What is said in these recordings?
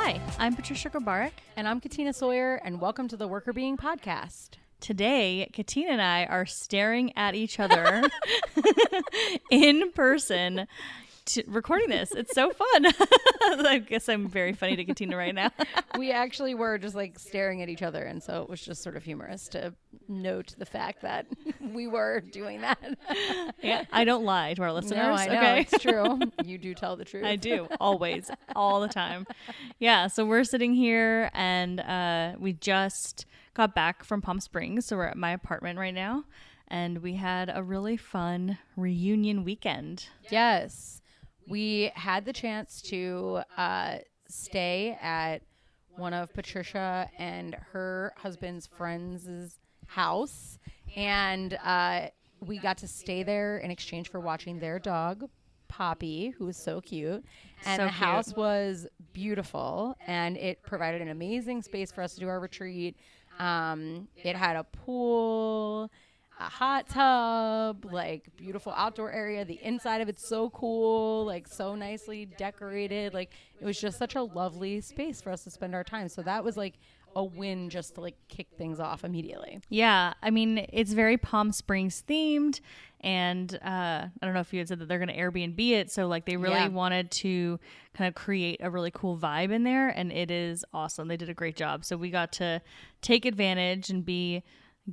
Hi, I'm Patricia Grabarek. And I'm Katina Sawyer, and welcome to the Worker Being Podcast. Today, Katina and I are staring at each other in person recording this. It's so fun. I guess I'm very funny to Katina right now. We actually were just like staring at each other, and so it was just sort of humorous to note the fact that we were doing that. Yeah, I don't lie to our listeners. No, I know, okay? It's true. You do tell the truth. I do, always, all the time. Yeah, so we're sitting here and we just got back from Palm Springs, so we're at my apartment right now, and we had a really fun reunion weekend. Yes. We had the chance to stay at one of Patricia and her husband's friends' house, and we got to stay there in exchange for watching their dog, Poppy, who was so cute. And So the cute. house was beautiful, and it provided an amazing space for us to do our retreat. It had a pool, a hot tub, like beautiful outdoor area. The inside of it's so cool, like so nicely decorated. Like it was just such a lovely space for us to spend our time. So that was like a win just to like kick things off immediately. Yeah, I mean, it's very Palm Springs themed, and I don't know if you had said that they're going to Airbnb it, so like they really wanted to kind of create a really cool vibe in there, and it is awesome. They did a great job. So we got to take advantage and be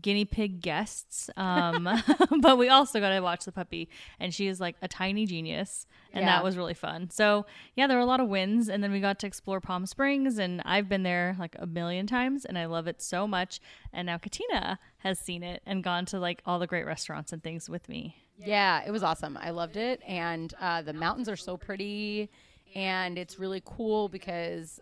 guinea pig guests, but we also got to watch the puppy, and she is like a tiny genius, and that was really fun. So yeah, there were a lot of wins, and then we got to explore Palm Springs, and I've been there like a million times, and I love it so much. And now Katina has seen it and gone to like all the great restaurants and things with me. Yeah, it was awesome. I loved it. And the mountains are so pretty. And it's really cool because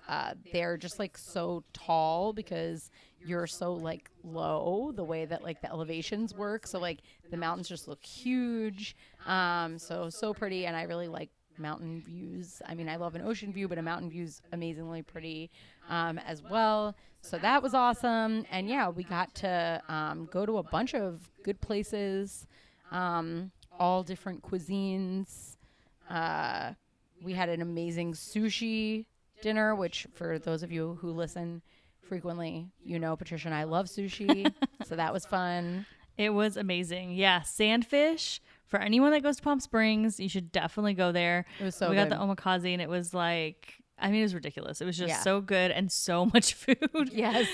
they're just like so tall because you're so like low, the way that like the elevations work. So like the mountains just look huge. So pretty. And I really like mountain views. I mean, I love an ocean view, but a mountain view's amazingly pretty as well. So that was awesome. And yeah, we got to go to a bunch of good places, all different cuisines. We had an amazing sushi dinner, which for those of you who listen frequently, you know, Patricia and I love sushi. So that was fun. It was amazing. Yeah, Sandfish. For anyone that goes to Palm Springs, you should definitely go there. It was so We good. got the omakase, and it was like, I mean, it was ridiculous. It was just so good and so much food. Yes.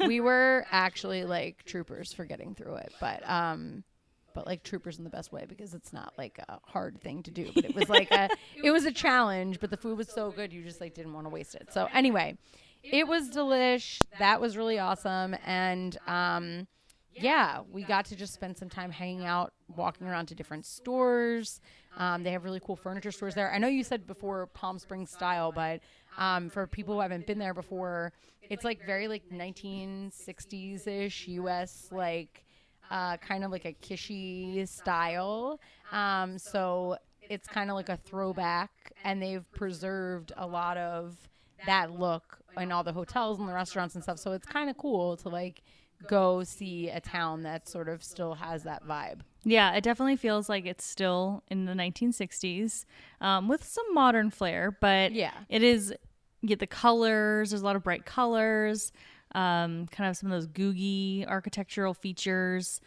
We were actually like troopers for getting through it, but like troopers in the best way, because it's not like a hard thing to do, but it was like it was a challenge, but the food was so good you just like didn't want to waste it. So anyway, it was delish. That was really awesome. And yeah, we got to just spend some time hanging out, walking around to different stores. They have really cool furniture stores there. I know you said before Palm Springs style, but for people who haven't been there before, it's like very like 1960s-ish US, like kind of like a kishy style. So it's kind of like a throwback, and they've preserved a lot of that look in all the hotels and the restaurants and stuff. So it's kind of cool to like go see a town that sort of still has that vibe. Yeah, it definitely feels like it's still in the 1960s with some modern flair, but it is, you get the colors, there's a lot of bright colors, kind of some of those googie architectural features.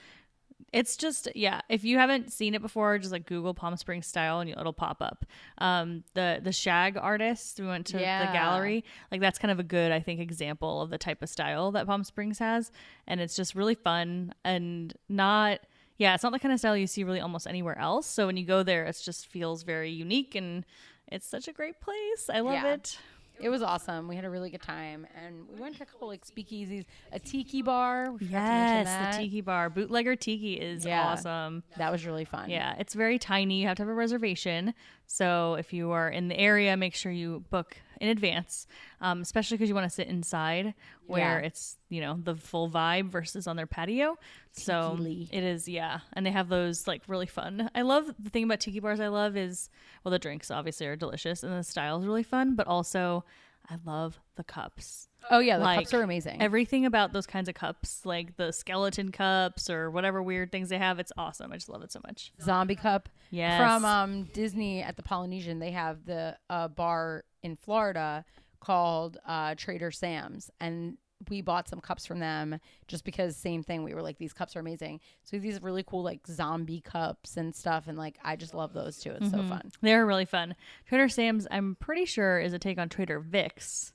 It's just, yeah, if you haven't seen it before, just like Google Palm Springs style and it'll pop up. The shag artists, we went to the gallery, like that's kind of a good, I think, example of the type of style that Palm Springs has. And it's just really fun and not, it's not the kind of style you see really almost anywhere else. So when you go there, it just feels very unique, and it's such a great place. I love it. It was awesome. We had a really good time, and we went to a couple like speakeasies, a tiki bar. We forgot to mention that. The tiki bar. Bootlegger Tiki is awesome. That was really fun. Yeah, it's very tiny. You have to have a reservation. So if you are in the area, make sure you book in advance, especially because you want to sit inside where it's, you know, the full vibe versus on their patio. So it is, and they have those like really fun. I love the thing about tiki bars. I love is, well, the drinks obviously are delicious and the style is really fun, but also I love the cups. Oh yeah, the cups are amazing. Everything about those kinds of cups, like the skeleton cups or whatever weird things they have, it's awesome. I just love it so much. Zombie cup. Yes. From Disney at the Polynesian, they have the bar in Florida called Trader Sam's, and we bought some cups from them just because same thing. We were like, these cups are amazing. So these really cool like zombie cups and stuff. And like, I just love those too. It's so fun. They're really fun. Trader Sam's, I'm pretty sure, is a take on Trader Vic's.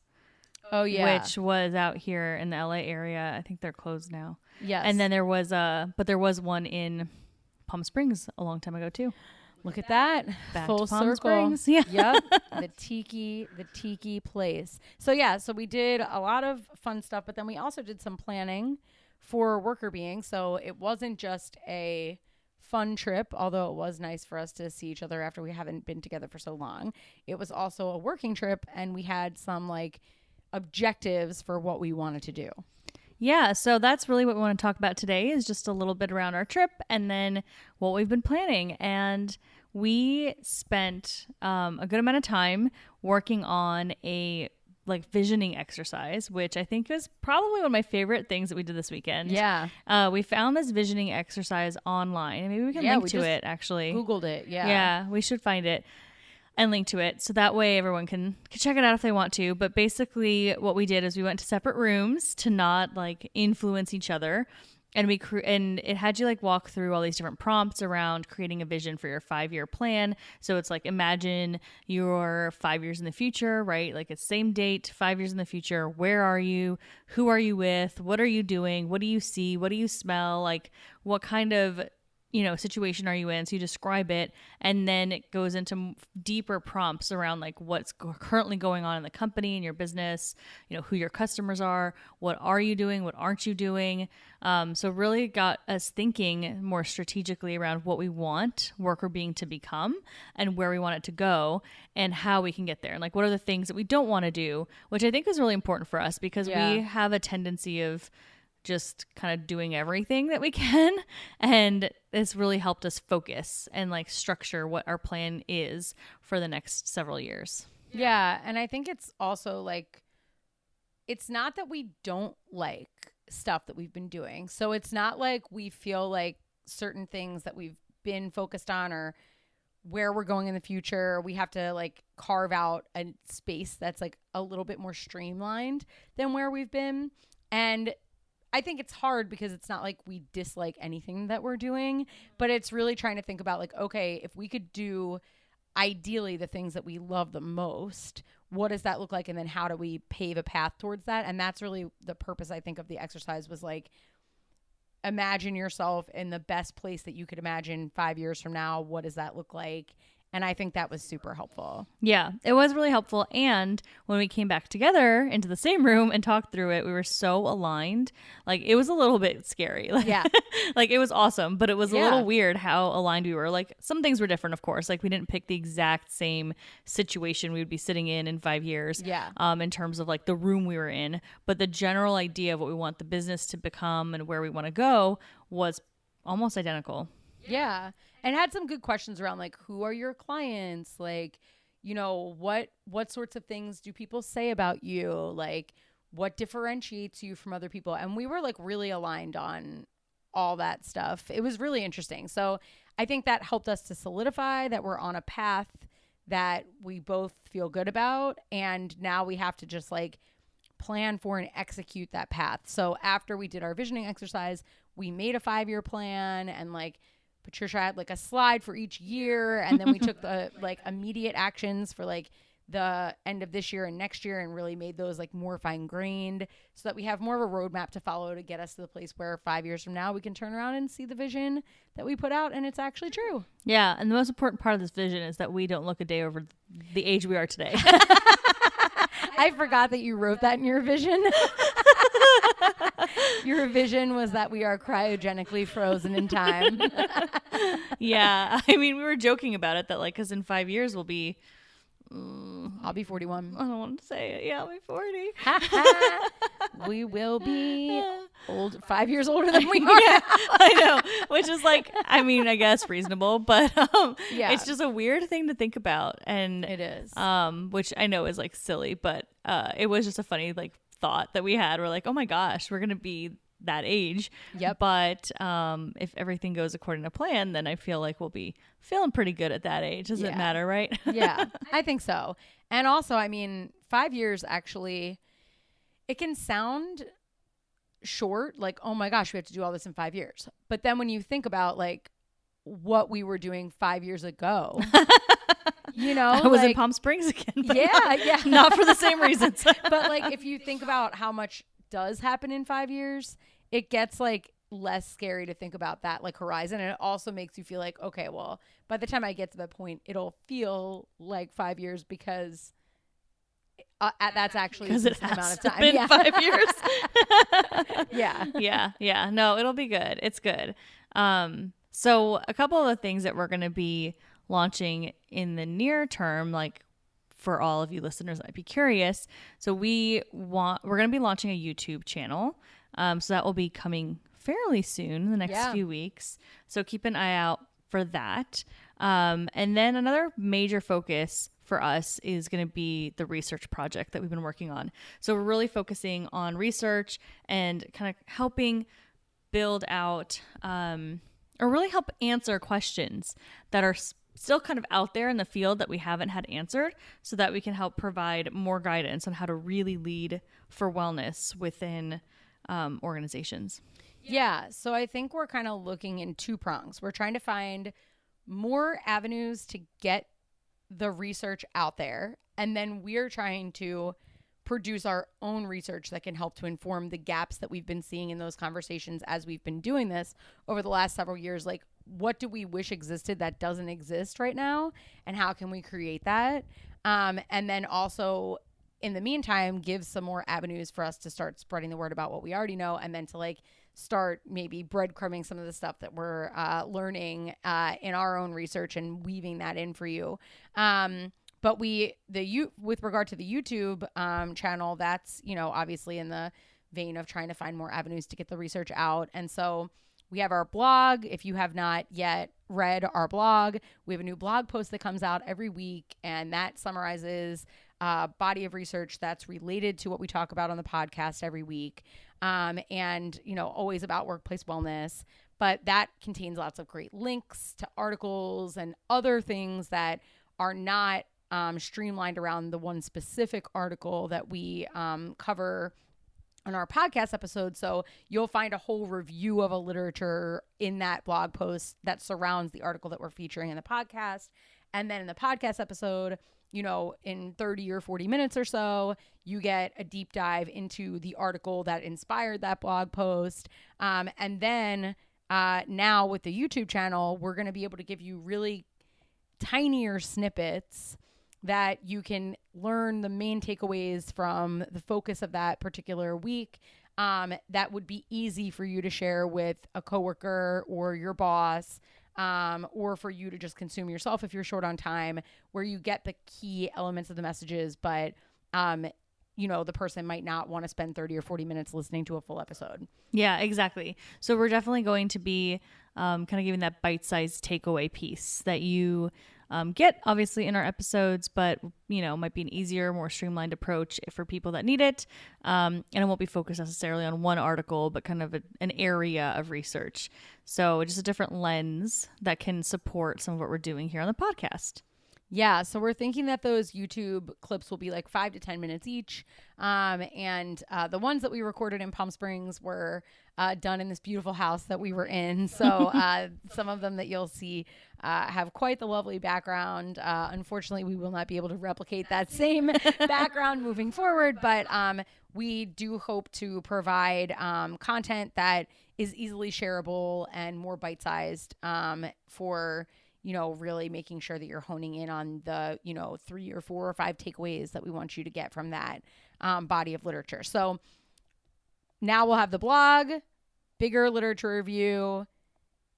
Oh yeah. Which was out here in the LA area. I think they're closed now. Yes. And then there was one in Palm Springs a long time ago too. Look at that. Back Full to Palm circle. Springs. Yeah. Yep. The tiki place. So yeah, so we did a lot of fun stuff, but then we also did some planning for Workr Beeing. So it wasn't just a fun trip, although it was nice for us to see each other after we haven't been together for so long. It was also a working trip, and we had some like objectives for what we wanted to do. Yeah, so that's really what we want to talk about today, is just a little bit around our trip and then what we've been planning. And we spent a good amount of time working on a like visioning exercise, which I think is probably one of my favorite things that we did this weekend. Yeah. We found this visioning exercise online, and maybe we can link to it actually. Googled it. Yeah. Yeah, we should find it and link to it, so that way everyone can check it out if they want to. But basically what we did is we went to separate rooms to not like influence each other, and and it had you like walk through all these different prompts around creating a vision for your 5-year plan. So it's like, imagine you're 5 years in the future, right? Like it's same date, 5 years in the future. Where are you? Who are you with? What are you doing? What do you see? What do you smell? Like what kind of situation are you in? So you describe it, and then it goes into deeper prompts around like what's currently going on in the company and your business, who your customers are, what are you doing, what aren't you doing. So really got us thinking more strategically around what we want Workr Beeing to become and where we want it to go and how we can get there. And like, what are the things that we don't want to do, which I think is really important for us, because we have a tendency of just kind of doing everything that we can, and it's really helped us focus and like structure what our plan is for the next several years. Yeah, and I think it's also like, it's not that we don't like stuff that we've been doing. So it's not like we feel like certain things that we've been focused on or where we're going in the future, we have to like carve out a space that's like a little bit more streamlined than where we've been. And I think it's hard because it's not like we dislike anything that we're doing, but it's really trying to think about like, okay, if we could do ideally the things that we love the most, what does that look like? And then how do we pave a path towards that? And that's really the purpose, I think, of the exercise, was like, imagine yourself in the best place that you could imagine 5 years from now. What does that look like? And I think that was super helpful. Yeah, it was really helpful. And when we came back together into the same room and talked through it, we were so aligned. Like, it was a little bit scary. Like, yeah. Like, it was awesome, but it was a little weird how aligned we were. Like, some things were different, of course. Like, we didn't pick the exact same situation we would be sitting in 5 years. Yeah. In terms of, like, the room we were in. But the general idea of what we want the business to become and where we want to go was almost identical. Yeah. And had some good questions around like, who are your clients? Like, what sorts of things do people say about you? Like, what differentiates you from other people? And we were like really aligned on all that stuff. It was really interesting. So I think that helped us to solidify that we're on a path that we both feel good about. And now we have to just like plan for and execute that path. So after we did our visioning exercise, we made a 5-year plan, and like Patricia had like a slide for each year, and then we took the like immediate actions for like the end of this year and next year, and really made those like more fine-grained so that we have more of a roadmap to follow to get us to the place where 5 years from now we can turn around and see the vision that we put out and it's actually true. Yeah, and the most important part of this vision is that we don't look a day over the age we are today. I forgot that you wrote that in your vision. Your vision was that we are cryogenically frozen in time. Yeah, I mean, we were joking about it, that like, because in 5 years we'll be I'll be 41. I don't want to say it. Yeah, I'll be 40. We will be 5 years older than we are. Yeah, I know, which is like, I mean, I guess reasonable, but it's just a weird thing to think about, and it is. Which I know is like silly, but it was just a funny like thought that we had. We're like, oh my gosh, we're gonna be that age. Yep. But if everything goes according to plan, then I feel like we'll be feeling pretty good at that age. Does it matter, right? Yeah, I think so. And also, I mean, 5 years actually, it can sound short, like, oh my gosh, we have to do all this in 5 years. But then when you think about like what we were doing 5 years ago, you know, I was in Palm Springs again. Yeah. Not for the same reasons. But like, if you think about how much does happen in 5 years, it gets like less scary to think about that like horizon. And it also makes you feel like, okay, well, by the time I get to that point, it'll feel like 5 years because that's actually a decent amount of time. Been 5 years. Yeah. No, it'll be good. It's good. So a couple of the things that we're going to be launching in the near term, like for all of you listeners that might be curious. So we're going to be launching a YouTube channel. So that will be coming fairly soon in the next few weeks. So keep an eye out for that. And then another major focus for us is going to be the research project that we've been working on. So we're really focusing on research and kind of helping build out or really help answer questions that are still kind of out there in the field that we haven't had answered, so that we can help provide more guidance on how to really lead for wellness within organizations. Yeah. So I think we're kind of looking in two prongs. We're trying to find more avenues to get the research out there. And then we're trying to produce our own research that can help to inform the gaps that we've been seeing in those conversations as we've been doing this over the last several years. Like, what do we wish existed that doesn't exist right now? And how can we create that? And then also, in the meantime, give some more avenues for us to start spreading the word about what we already know, and then to like start maybe breadcrumbing some of the stuff that we're learning in our own research and weaving that in for you. But with regard to the YouTube channel, that's, you know, obviously in the vein of trying to find more avenues to get the research out. And so we have our blog. If you have not yet read our blog, we have a new blog post that comes out every week, and that summarizes body of research that's related to what we talk about on the podcast every week. And, you know, always about workplace wellness, but that contains lots of great links to articles and other things that are not streamlined around the one specific article that we cover on our podcast episode. So you'll find a whole review of a literature in that blog post that surrounds the article that we're featuring in the podcast. And then in the podcast episode, you know, in 30 or 40 minutes or so, you get a deep dive into the article that inspired that blog post. And then now with the YouTube channel, we're going to be able to give you really tinier snippets that you can learn the main takeaways from the focus of that particular week. That would be easy for you to share with a coworker or your boss, or for you to just consume yourself if you're short on time, where you get the key elements of the messages, but you know, the person might not want to spend 30 or 40 minutes listening to a full episode. Yeah, exactly. So we're definitely going to be kind of giving that bite-sized takeaway piece that you get obviously in our episodes, but, you know, might be an easier, more streamlined approach for people that need it. And it won't be focused necessarily on one article, but kind of an area of research. So just a different lens that can support some of what we're doing here on the podcast. Yeah, so we're thinking that those YouTube clips will be like 5 to 10 minutes each. And the ones that we recorded in Palm Springs were done in this beautiful house that we were in. So some of them that you'll see have quite the lovely background. Unfortunately, we will not be able to replicate that same background moving forward, but we do hope to provide content that is easily shareable and more bite-sized for, you know, really making sure that you're honing in on the, you know, 3 or 4 or 5 takeaways that we want you to get from that body of literature. So now we'll have the blog, bigger literature review,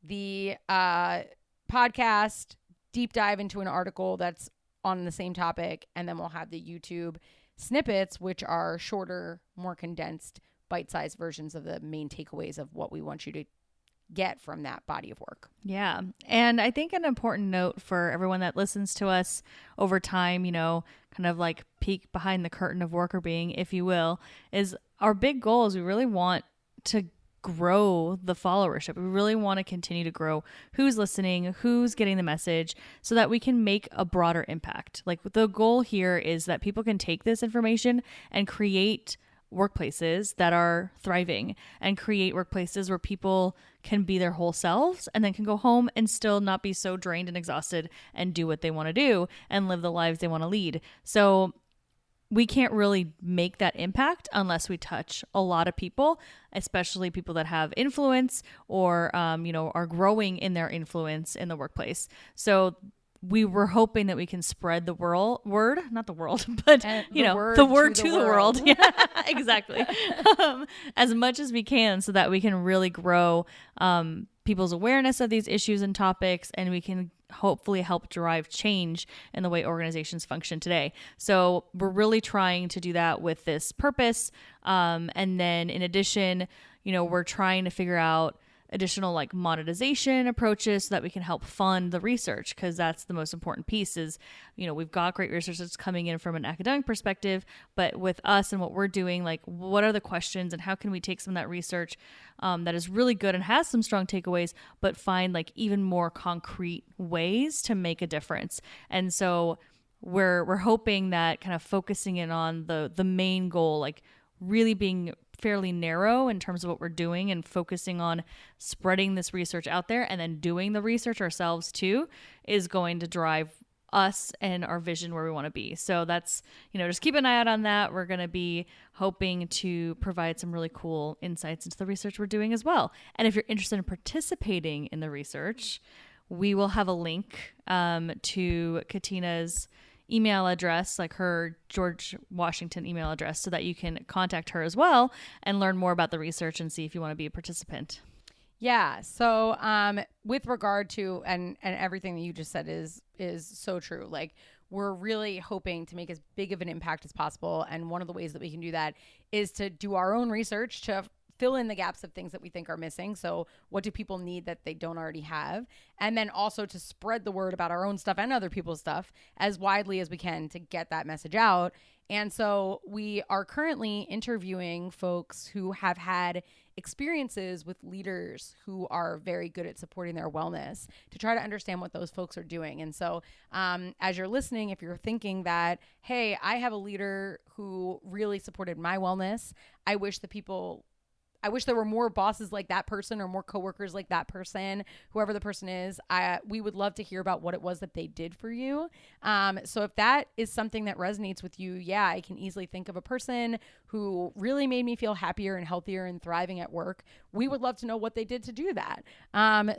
the podcast, deep dive into an article that's on the same topic, and then we'll have the YouTube snippets, which are shorter, more condensed, bite-sized versions of the main takeaways of what we want you to get from that body of work. Yeah. And I think an important note for everyone that listens to us over time, you know, kind of like peek behind the curtain of worker being, if you will, is our big goal is we really want to grow the followership. We really want to continue to grow who's listening, who's getting the message, so that we can make a broader impact. Like the goal here is that people can take this information and create workplaces that are thriving and create workplaces where people can be their whole selves and then can go home and still not be so drained and exhausted and do what they want to do and live the lives they want to lead. So we can't really make that impact unless we touch a lot of people, especially people that have influence or, are growing in their influence in the workplace. So we were hoping that we can spread the word, not the world, but the word to the world. Yeah, exactly. As much as we can, so that we can really grow people's awareness of these issues and topics, and we can hopefully help drive change in the way organizations function today. So we're really trying to do that with this purpose. And then in addition, we're trying to figure out additional like monetization approaches so that we can help fund the research, because that's the most important piece is, we've got great research that's coming in from an academic perspective, but with us and what we're doing, like what are the questions and how can we take some of that research that is really good and has some strong takeaways, but find like even more concrete ways to make a difference. And so we're hoping that kind of focusing in on the main goal, like really being fairly narrow in terms of what we're doing and focusing on spreading this research out there and then doing the research ourselves too, is going to drive us and our vision where we want to be. So that's, just keep an eye out on that. We're going to be hoping to provide some really cool insights into the research we're doing as well. And if you're interested in participating in the research, we will have a link to Katina's email address, like her George Washington email address, so that you can contact her as well and learn more about the research and see if you want to be a participant. Yeah. So with regard to and everything that you just said is so true. Like we're really hoping to make as big of an impact as possible. And one of the ways that we can do that is to do our own research to fill in the gaps of things that we think are missing. So what do people need that they don't already have? And then also to spread the word about our own stuff and other people's stuff as widely as we can to get that message out. And so we are currently interviewing folks who have had experiences with leaders who are very good at supporting their wellness to try to understand what those folks are doing. And so as you're listening, if you're thinking that, hey, I have a leader who really supported my wellness, I wish there were more bosses like that person or more coworkers like that person, whoever the person is. We would love to hear about what it was that they did for you. So if that is something that resonates with you, yeah, I can easily think of a person who really made me feel happier and healthier and thriving at work. We would love to know what they did to do that.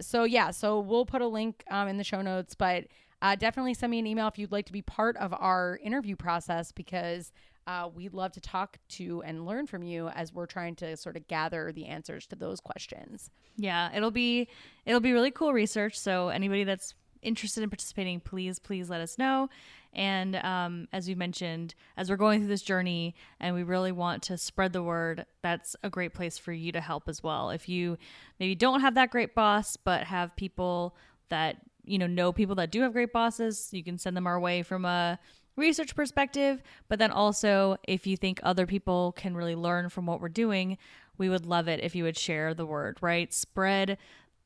So we'll put a link in the show notes, but definitely send me an email if you'd like to be part of our interview process, because we'd love to talk to and learn from you as we're trying to sort of gather the answers to those questions. Yeah, it'll be really cool research. So anybody that's interested in participating, please let us know. And as you mentioned, as we're going through this journey and we really want to spread the word, that's a great place for you to help as well. If you maybe don't have that great boss, but have people that, know people that do have great bosses, you can send them our way from a research perspective. But then also, if you think other people can really learn from what we're doing, we would love it if you would share the word, right? Spread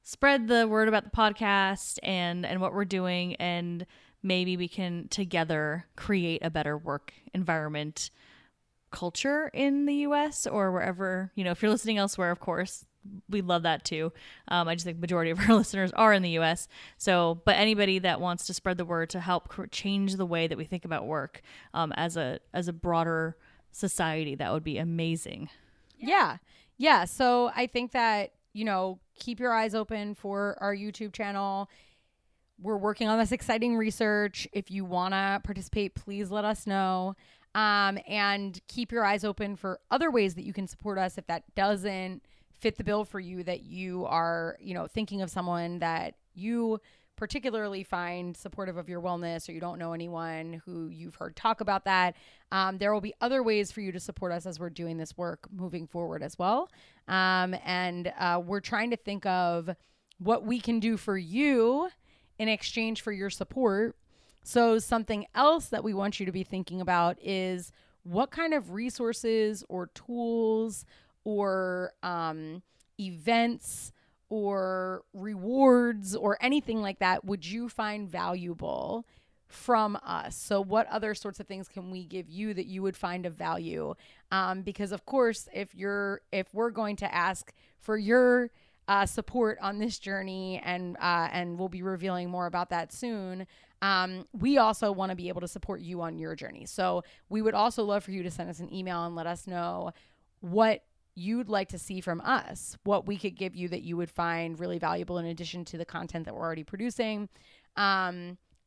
the word about the podcast and what we're doing, and maybe we can together create a better work environment culture in the US or wherever, if you're listening elsewhere, of course, we love that too. I just think majority of our listeners are in the US. So, but anybody that wants to spread the word to help change the way that we think about work as a broader society, that would be amazing. Yeah. Yeah. So I think that, keep your eyes open for our YouTube channel. We're working on this exciting research. If you want to participate, please let us know. And keep your eyes open for other ways that you can support us if that doesn't fit the bill for you, that you are, thinking of someone that you particularly find supportive of your wellness, or you don't know anyone who you've heard talk about that. There will be other ways for you to support us as we're doing this work moving forward as well. And we're trying to think of what we can do for you in exchange for your support. So something else that we want you to be thinking about is what kind of resources or tools or events or rewards or anything like that would you find valuable from us? So what other sorts of things can we give you that you would find of value? Because of course, if we're going to ask for your support on this journey, and we'll be revealing more about that soon, we also want to be able to support you on your journey. So we would also love for you to send us an email and let us know what you'd like to see from us, what we could give you that you would find really valuable in addition to the content that we're already producing.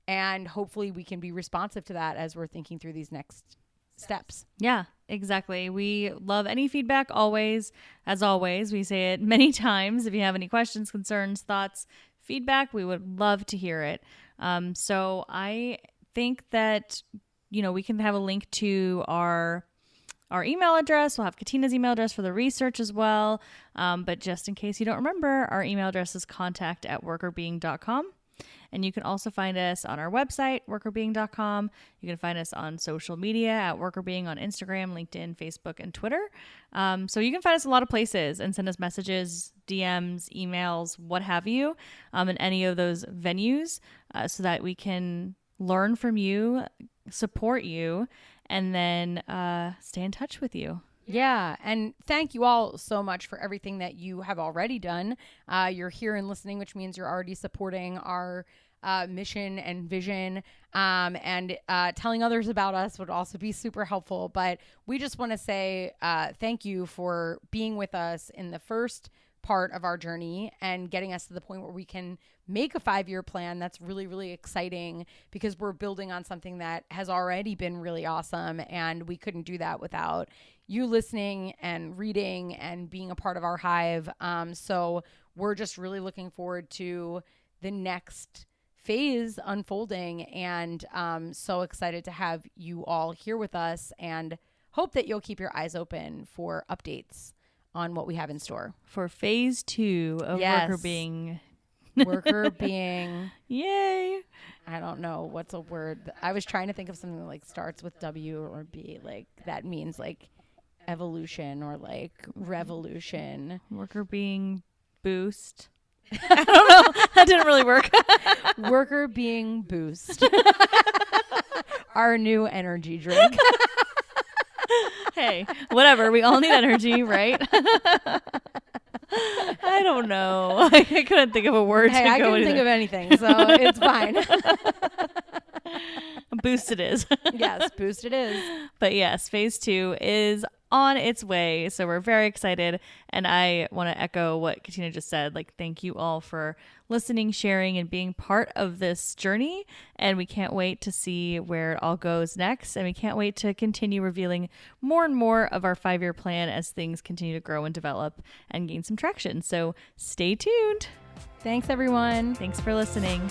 And hopefully we can be responsive to that as we're thinking through these next steps. Yeah, exactly. We love any feedback always. As always, we say it many times. If you have any questions, concerns, thoughts, feedback, we would love to hear it. So I think that, we can have a link to our email address. We'll have Katina's email address for the research as well. But just in case you don't remember, our email address is contact@workrbeing.com. And you can also find us on our website, workrbeing.com. You can find us on social media at workrbeing on Instagram, LinkedIn, Facebook, and Twitter. So you can find us a lot of places and send us messages, DMs, emails, what have you, in any of those venues, so that we can learn from you, support you, and then stay in touch with you. Yeah. And thank you all so much for everything that you have already done. You're here and listening, which means you're already supporting our mission and vision. And telling others about us would also be super helpful. But we just want to say thank you for being with us in the first part of our journey and getting us to the point where we can make a 5-year plan. That's really, really exciting because we're building on something that has already been really awesome. And we couldn't do that without you listening and reading and being a part of our hive. So we're just really looking forward to the next phase unfolding, and so excited to have you all here with us, and hope that you'll keep your eyes open for updates on what we have in store for phase 2 of Worker Being. Worker Being. Yay. I don't know what's a word. I was trying to think of something that like starts with W or B, like that means like evolution or like revolution. Worker Being Boost. I don't know. That didn't really work. Worker Being Boost. Our new energy drink. Hey, whatever. We all need energy, right? I don't know. I couldn't think of a word to go I couldn't think of anything, so it's fine. Boost it is. Yes, boost it is. But yes, phase 2 is on its way. So we're very excited. And I want to echo what Katina just said. Like, thank you all for listening, sharing, and being part of this journey. And we can't wait to see where it all goes next. And we can't wait to continue revealing more and more of our 5-year plan as things continue to grow and develop and gain some traction. So stay tuned. Thanks, everyone. Thanks for listening.